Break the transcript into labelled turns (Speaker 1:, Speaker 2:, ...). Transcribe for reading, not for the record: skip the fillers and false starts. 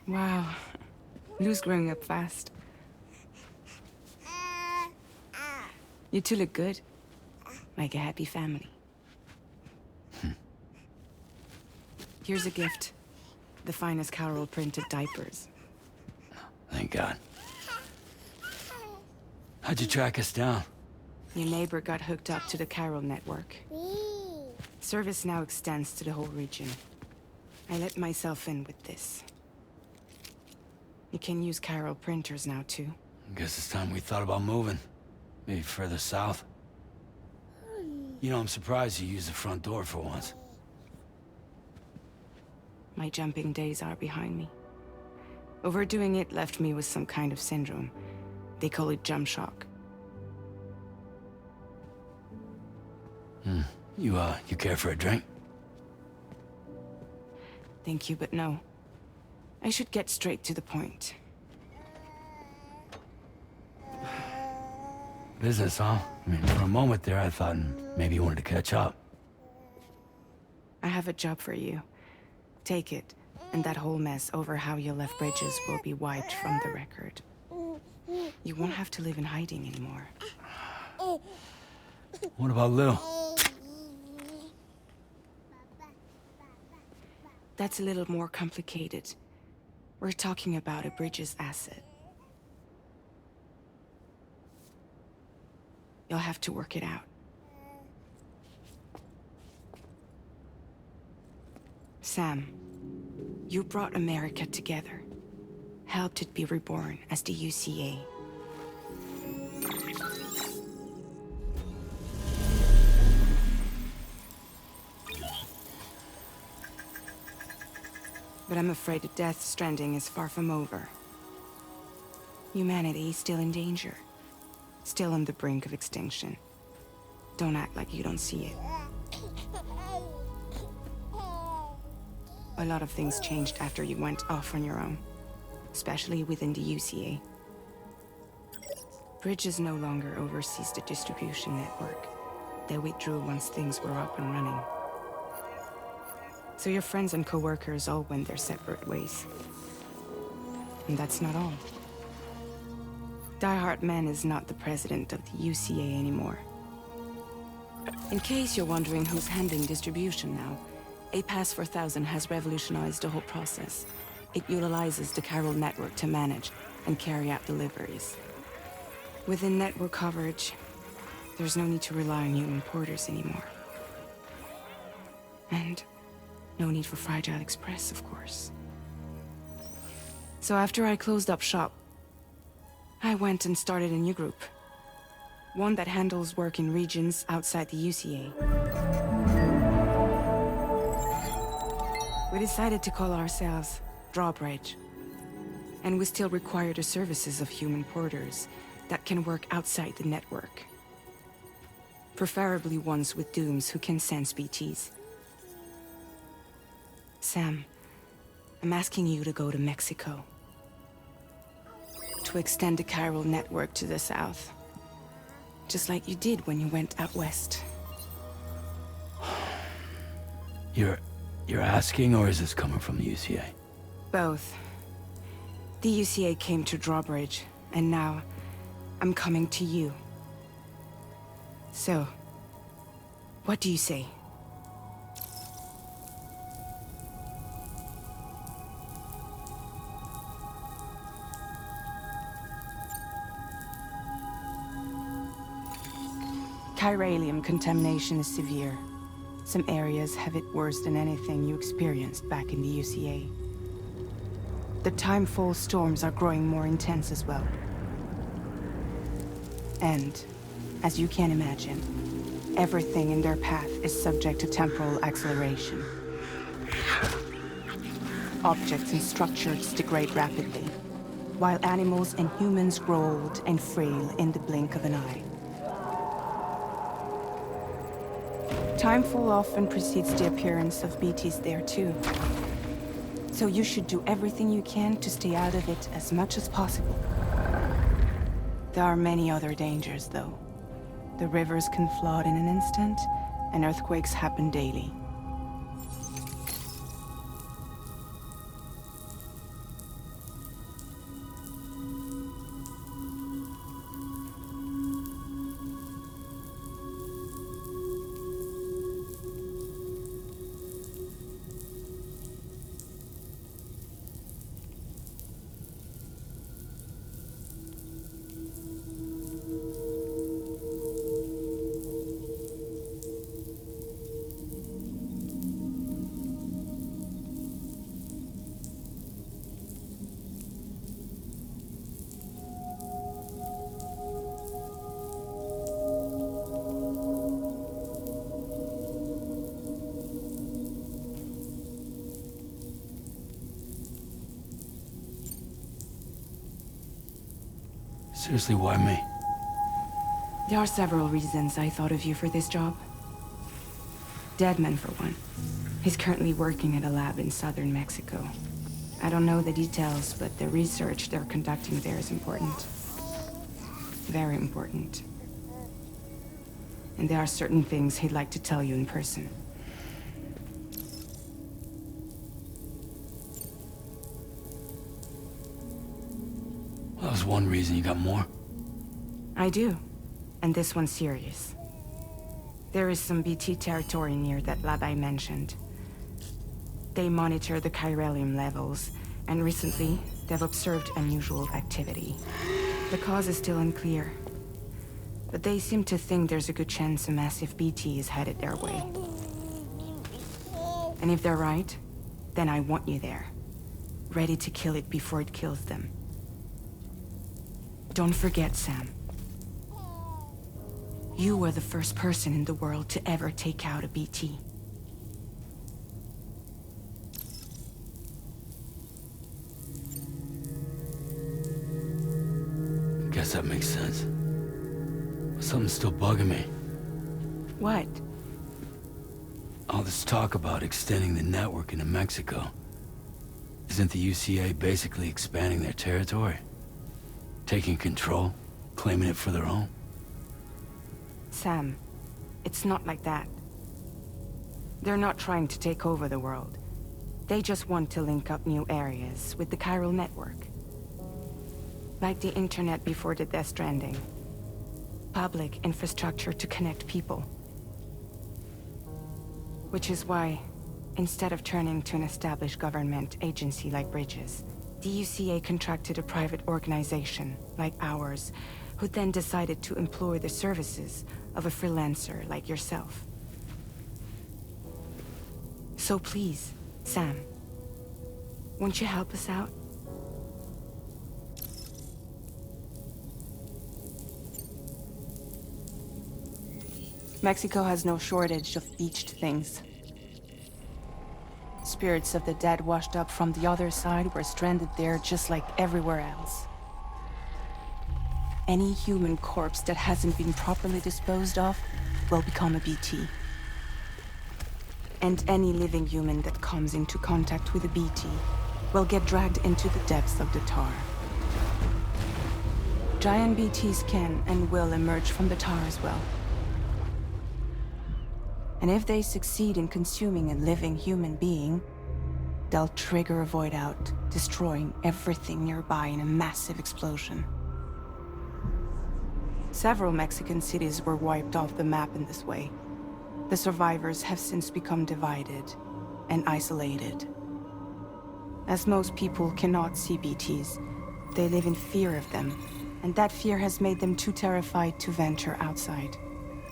Speaker 1: Wow. Lou's growing up fast. You two look good. Like a happy family. Here's a gift. The finest Carol printed diapers.
Speaker 2: Thank God. How'd you track us down?
Speaker 1: Your neighbor got hooked up to the Carol network. Service now extends to the whole region. I let myself in with this. You can use Carol printers now, too.
Speaker 2: Guess it's time we thought about moving. Maybe further south. You know, I'm surprised you used the front door for once.
Speaker 1: My jumping days are behind me. Overdoing it left me with some kind of syndrome. They call it jump shock.
Speaker 2: You care for a drink?
Speaker 1: Thank you, but no. I should get straight to the point.
Speaker 2: Business, huh? I mean, for a moment there, I thought maybe you wanted to catch up.
Speaker 1: I have a job for you. Take it, and that whole mess over how you left Bridges will be wiped from the record. You won't have to live in hiding anymore.
Speaker 2: What about Lou?
Speaker 1: That's a little more complicated. We're talking about a Bridges asset. You'll have to work it out. Sam, you brought America together. Helped it be reborn as the UCA. But I'm afraid that Death Stranding is far from over. Humanity is still in danger. Still on the brink of extinction. Don't act like you don't see it. A lot of things changed after you went off on your own. Especially within the UCA. Bridges no longer oversees the distribution network. They withdrew once things were up and running. So your friends and co-workers all went their separate ways. And that's not all. Die Hard Man is not the president of the UCA anymore. In case you're wondering who's handling distribution now, A Pass 4000 has revolutionized the whole process. It utilizes the Carol network to manage and carry out deliveries. Within network coverage, there's no need to rely on human porters anymore. And no need for Fragile Express, of course. So after I closed up shop, I went and started a new group. One that handles work in regions outside the UCA. We decided to call ourselves Drawbridge. And we still require the services of human porters that can work outside the network. Preferably ones with dooms who can sense BTs. Sam, I'm asking you to go to Mexico. To extend the Carol network to the south. Just like you did when you went out west.
Speaker 2: You're asking, or is this coming from the UCA?
Speaker 1: Both. The UCA came to Drawbridge, and now I'm coming to you. So, what do you say? Chiralium contamination is severe. Some areas have it worse than anything you experienced back in the UCA. The timefall storms are growing more intense as well. And, as you can imagine, everything in their path is subject to temporal acceleration. Objects and structures degrade rapidly, while animals and humans grow old and frail in the blink of an eye. Timefall often precedes the appearance of BTs there too. So you should do everything you can to stay out of it as much as possible. There are many other dangers, though. The rivers can flood in an instant, and earthquakes happen daily.
Speaker 2: Seriously, why me?
Speaker 1: There are several reasons I thought of you for this job. Deadman, for one. He's currently working at a lab in southern Mexico. I don't know the details, but the research they're conducting there is important. Very important. And there are certain things he'd like to tell you in person.
Speaker 2: Well, that was one reason. You got more?
Speaker 1: I do. And this one's serious. There is some BT territory near that lab I mentioned. They monitor the chiralium levels, and recently, they've observed unusual activity. The cause is still unclear, but they seem to think there's a good chance a massive BT is headed their way. And if they're right, then I want you there, ready to kill it before it kills them. Don't forget, Sam. You were the first person in the world to ever take out a BT.
Speaker 2: Guess that makes sense. But something's still bugging me.
Speaker 1: What?
Speaker 2: All this talk about extending the network into Mexico. Isn't the UCA basically expanding their territory? Taking control? Claiming it for their own?
Speaker 1: Sam, it's not like that. They're not trying to take over the world. They just want to link up new areas with the chiral network. Like the internet before the Death Stranding. Public infrastructure to connect people. Which is why, instead of turning to an established government agency like Bridges, the UCA contracted a private organization, like ours, who then decided to employ the services of a freelancer like yourself. So please, Sam, won't you help us out? Mexico has no shortage of beached things. Spirits of the dead washed up from the other side were stranded there just like everywhere else. Any human corpse that hasn't been properly disposed of will become a BT. And any living human that comes into contact with a BT will get dragged into the depths of the tar. Giant BTs can and will emerge from the tar as well. And if they succeed in consuming a living human being, they'll trigger a void out, destroying everything nearby in a massive explosion. Several Mexican cities were wiped off the map in this way. The survivors have since become divided and isolated. As most people cannot see BTs, they live in fear of them, and that fear has made them too terrified to venture outside.